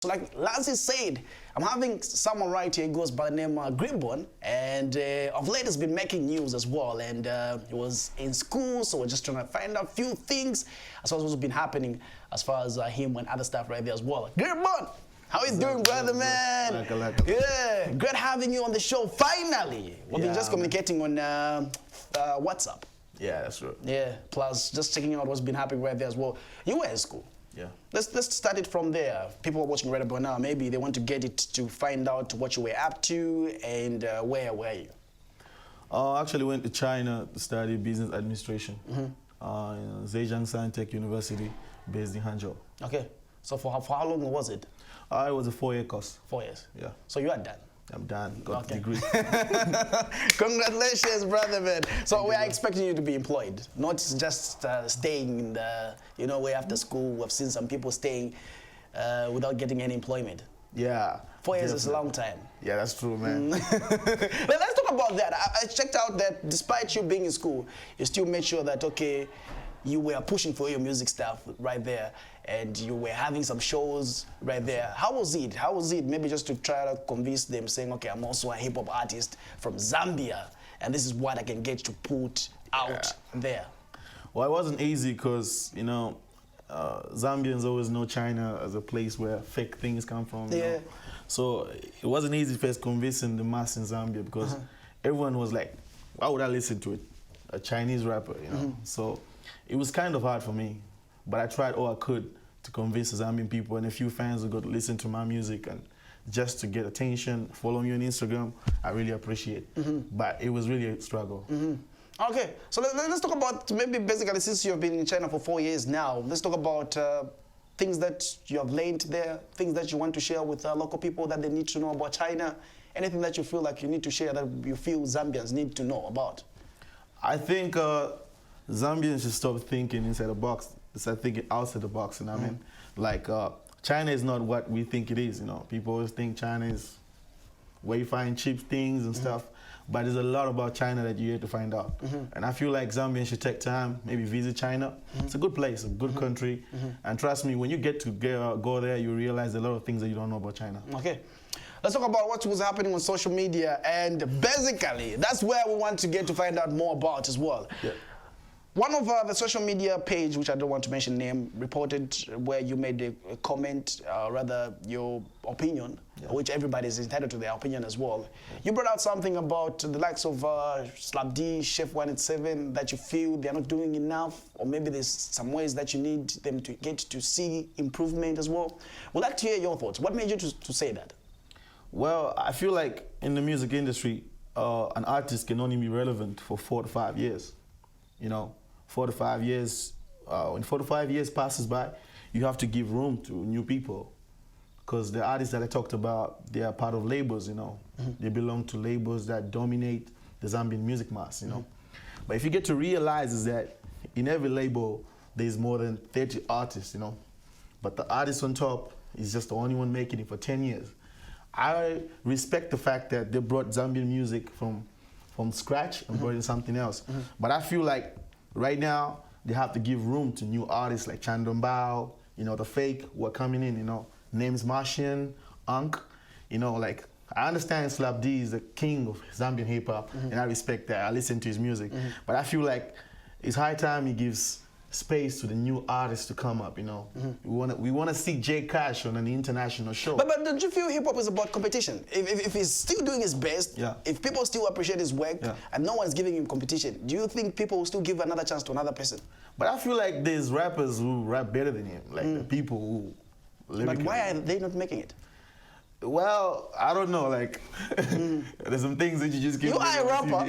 So like Lancy said, I'm having someone right here who goes by the name Grinborn, and of late has been making news as well, and he was in school, so we're just trying to find out a few things as far as what's been happening as far as him and other stuff right there as well. Grinborn, how you doing, brother, man? Yeah, great having you on the show, finally. We've been just communicating on WhatsApp. Yeah, that's true. Yeah, plus just checking out what's been happening right there as well. You were in school. Yeah. Let's start it from there. People are watching Red Bull now. Maybe they want to get it to find out what you were up to and where were you? I actually went to China to study business administration. In Zhejiang Science University, based in Hangzhou. Okay. So for how long was it? It was a 4-year course. 4 years. Yeah. So you are done. I'm done. Got the degree. Congratulations, brother, man. So we are expecting you to be employed, not just staying in the, way after school. We've seen some people staying without getting any employment. Yeah. 4 years is a long time. Yeah, that's true, man. But let's talk about that. I checked out that despite you being in school, you still made sure that, okay, you were pushing for your music stuff right there, and you were having some shows right there. How was it? How was it? Maybe just to try to convince them, saying, okay, I'm also a hip-hop artist from Zambia, and this is what I can get to put out there. Well, it wasn't easy because, Zambians always know China as a place where fake things come from. You know? So it wasn't easy first convincing the mass in Zambia because everyone was like, why would I listen to it? A Chinese rapper, So it was kind of hard for me, but I tried all I could to convince the Zambian people and a few fans who got to listen to my music and just to get attention, follow me on Instagram. I really appreciate it. But it was really a struggle. Okay, so let's talk about maybe basically since you've been in China for 4 years now, let's talk about things that you have learned there, things that you want to share with local people that they need to know about China, anything that you feel like you need to share that you feel Zambians need to know about. I think Zambians should stop thinking inside the box, start thinking outside the box, I mean? Like, China is not what we think it is, People always think China is where you find cheap things and stuff, but there's a lot about China that you have to find out. And I feel like Zambians should take time, maybe visit China. It's a good place, a good country, and trust me, when you get to go there, you realize a lot of things that you don't know about China. Okay. Let's talk about what was happening on social media, and basically, that's where we want to get to find out more about as well. Yeah. One of the social media page, which I don't want to mention name, reported where you made a comment, rather your opinion, which everybody is entitled to their opinion as well. You brought out something about the likes of Slap D, Chef 187, that you feel they're not doing enough, or maybe there's some ways that you need them to get to see improvement as well. We'd like to hear your thoughts. What made you to say that? Well, I feel like in the music industry, an artist can only be relevant for 4 to 5 years. 4 to 5 years, when 4 to 5 years passes by, you have to give room to new people. Because the artists that I talked about, they are part of labels, They belong to labels that dominate the Zambian music mass, But if you get to realize is that in every label, there's more than 30 artists, But the artist on top is just the only one making it for 10 years. I respect the fact that they brought Zambian music from scratch and brought in something else. But I feel like right now they have to give room to new artists like Chandombao, the fake who are coming in, names Martian, Unk, like I understand Slap D is the king of Zambian hip hop and I respect that. I listen to his music. But I feel like it's high time he gives space to the new artists to come up, We want to see Jay Cash on an international show. But don't you feel hip-hop is about competition? If he's still doing his best, if people still appreciate his work, and no one's giving him competition, do you think people will still give another chance to another person? But I feel like there's rappers who rap better than him, like the people who lyrically. But why are they not making it? Well, I don't know, like, there's some things that you just give. You are a rapper.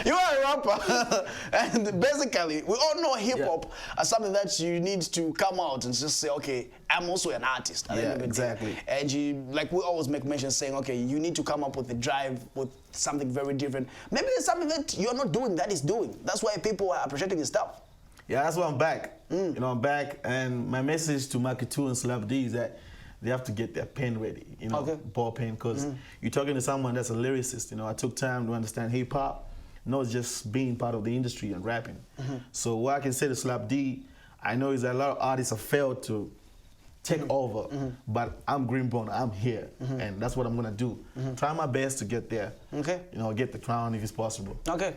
You are a rapper. And basically, we all know hip-hop as something that you need to come out and just say, okay, I'm also an artist. Exactly. And you, like we always make mention saying, okay, you need to come up with a drive, with something very different. Maybe there's something that you're not doing that is doing. That's why people are appreciating his stuff. Yeah, that's why I'm back. I'm back, and my message to Makitu and Slap D is that they have to get their pen ready, ball pen, because you're talking to someone that's a lyricist. I took time to understand hip hop, not just being part of the industry and rapping. So what I can say to Slap D, I know is that a lot of artists have failed to take over, but I'm Grinborn, I'm here, and that's what I'm gonna do. Try my best to get there. Okay. You know, get the crown if it's possible. Okay.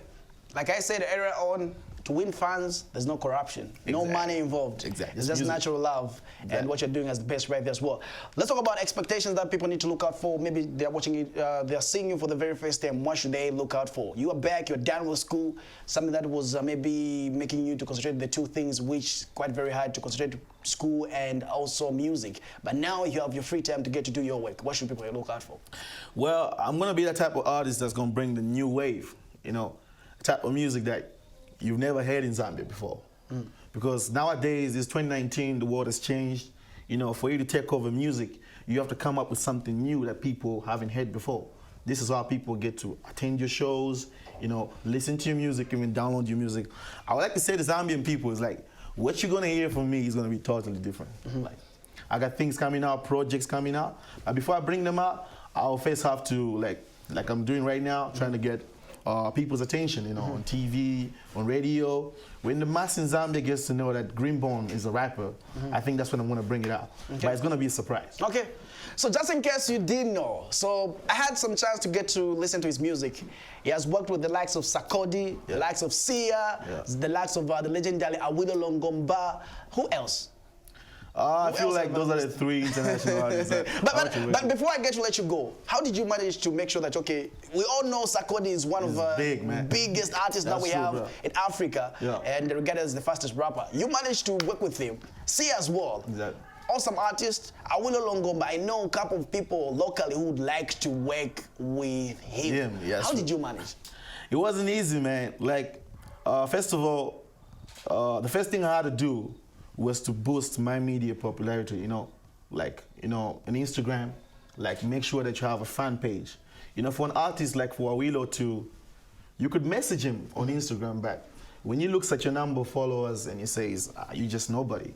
Like I said earlier on, to win fans, there's no corruption, no money involved. Exactly. It's just natural love, and what you're doing is the best right there as well. Let's talk about expectations that people need to look out for. Maybe they're watching it, they're seeing you for the very first time. What should they look out for? You are back, you're done with school, something that was maybe making you to concentrate the two things, which quite very hard to concentrate, school and also music. But now you have your free time to get to do your work. What should people look out for? Well, I'm gonna be the type of artist that's gonna bring the new wave, you know, type of music that you've never heard in Zambia before. Because nowadays, it's 2019, the world has changed. You know, for you to take over music, you have to come up with something new that people haven't heard before. This is how people get to attend your shows, you know, listen to your music, even download your music. I would like to say to Zambian people is like, what you're gonna hear from me is gonna be totally different. Like, I got things coming out, projects coming out, but before I bring them out, I'll first have to, like I'm doing right now, trying to get people's attention, you know, on TV, on radio. When the mass in Zambia gets to know that Grinborn is a rapper, I think that's when I'm gonna bring it out. But it's gonna be a surprise. Okay, so just in case you didn't know, so I had some chance to get to listen to his music. He has worked with the likes of Sarkodie, the likes of Sia, the likes of the legendary Awilo Longomba. Who else? I feel like those are the three international artists. But before I get to let you go, how did you manage to make sure that, okay, we all know Sarkodie is one of the biggest artists that we have in Africa, and regarded as the fastest rapper. You managed to work with him. Sia as well. Exactly. Awesome artist. Awilo Longomba, I know a couple of people locally who would like to work with him. How did you manage? It wasn't easy, man. Like, first of all, the first thing I had to do was to boost my media popularity, you know, like, you know, on Instagram, like make sure that you have a fan page. You know, for an artist like for Awilo to, you could message him on Instagram back. When he looks at your number of followers and he says, you just nobody.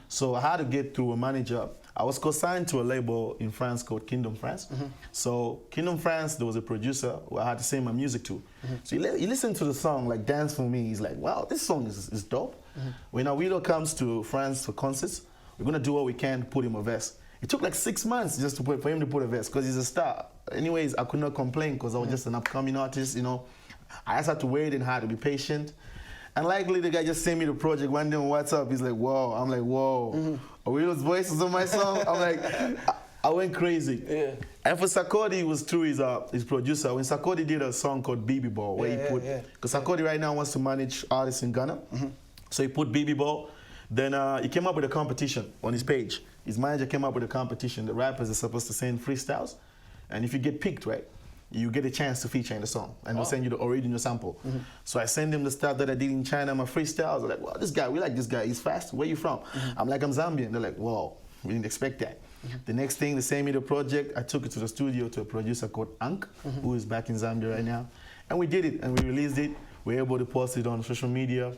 So I had to get through a manager. I was co-signed to a label in France called Kingdom France. So Kingdom France, there was a producer who I had to send my music to. So he listened to the song, like Dance For Me. He's like, wow, this song is dope. When Awilo comes to France for concerts, we're gonna do what we can to put him a verse. It took like 6 months just for him to put a verse, because he's a star. Anyways, I could not complain because I was just an upcoming artist, you know. I just had to wait and had to be patient. And likely the guy just sent me the project one day on WhatsApp. He's like, whoa. I'm like, whoa. Awilo's voice is on my song. I'm like, I went crazy. And for Sarkodie, it was through his producer. When Sarkodie did a song called Baby Ball, where he put, because Sarkodie right now wants to manage artists in Ghana. So he put Baby Ball. Then he came up with a competition on his page. His manager came up with a competition. The rappers are supposed to send freestyles. And if you get picked, right, you get a chance to feature in the song, and they'll send you the original sample. So I send him the stuff that I did in China, my freestyles. They're like, wow, this guy, we like this guy, he's fast, where you from? I'm like, I'm Zambian. They're like, whoa, we didn't expect that. The next thing, they sent me the project. I took it to the studio to a producer called Ankh, who is back in Zambia right now. And we did it, and we released it. We were able to post it on social media,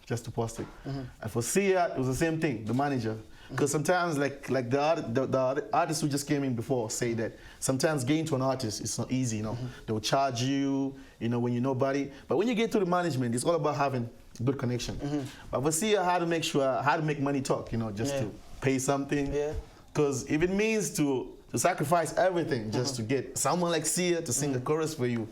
just to post it. And for Sia, it was the same thing, the manager. Because sometimes, like the artists who just came in before say that sometimes getting to an artist is not easy, you know. They'll charge you, you know, when you're nobody. But when you get to the management, it's all about having good connection. But for Sia, I had to make sure, I had to make money talk, you know, just to pay something. Because if it means to sacrifice everything just to get someone like Sia to sing a chorus for you,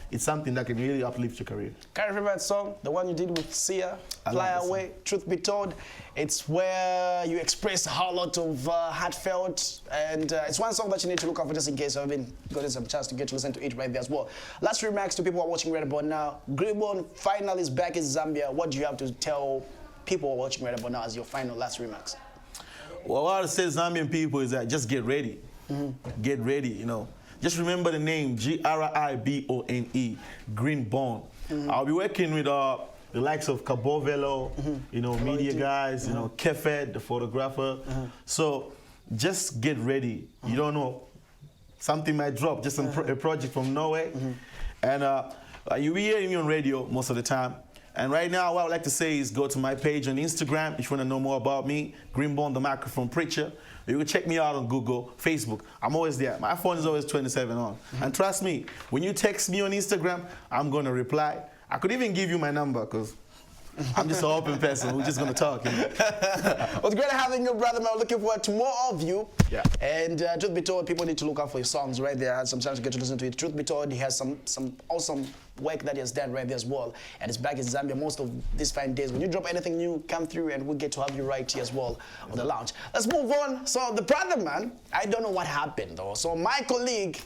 it's something that can really uplift your career. Kind of favorite song, the one you did with Sia, Fly Away, Truth Be Told. It's where you express a whole lot of heartfelt, and it's one song that you need to look out for just in case I haven't gotten some chance to get to listen to it right there as well. Last remarks to people who are watching Grinborn now. Grinborn finally is back in Zambia. What do you have to tell people who are watching Grinborn now as your final last remarks? Well, what I would say to Zambian people is that just get ready. Get ready, you know. Just remember the name, Gribone, Grinborn. I'll be working with the likes of Cabo Velo, you know, media guys, you know, Kefed, the photographer. So just get ready. You don't know, something might drop, just a project from Norway. And you'll be hearing me on radio most of the time. And right now, what I would like to say is go to my page on Instagram if you want to know more about me, Grinborn, the microphone preacher. You can check me out on Google, Facebook. I'm always there. My phone is always 27 on. And trust me, when you text me on Instagram, I'm going to reply. I could even give you my number because I'm just an open person. We're just gonna talk. You know? Well, it's great having you, brother, man. Looking forward to more of you. Yeah. And truth be told, people need to look out for his songs right there. Sometimes you get to listen to it. Truth be told, he has some awesome work that he has done right there as well. And it's back in Zambia most of these fine days. When you drop anything new, come through and we'll get to have you right here as well on the lounge. Let's move on. So the brother, man, I don't know what happened though. So my colleague,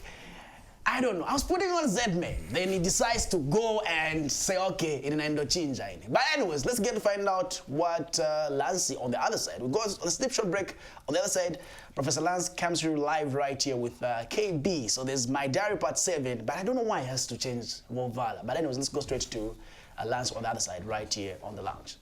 I don't know. I was putting on Z-Man. Then he decides to go and say, okay, in an endochinja. But anyways, let's get to find out what Lancey on the other side. We go on a snip short break. On the other side, Professor Lance comes through live right here with KB. So there's My Diary Part 7. But I don't know why he has to change Wovala. But anyways, let's go straight to Lance on the other side right here on the lounge.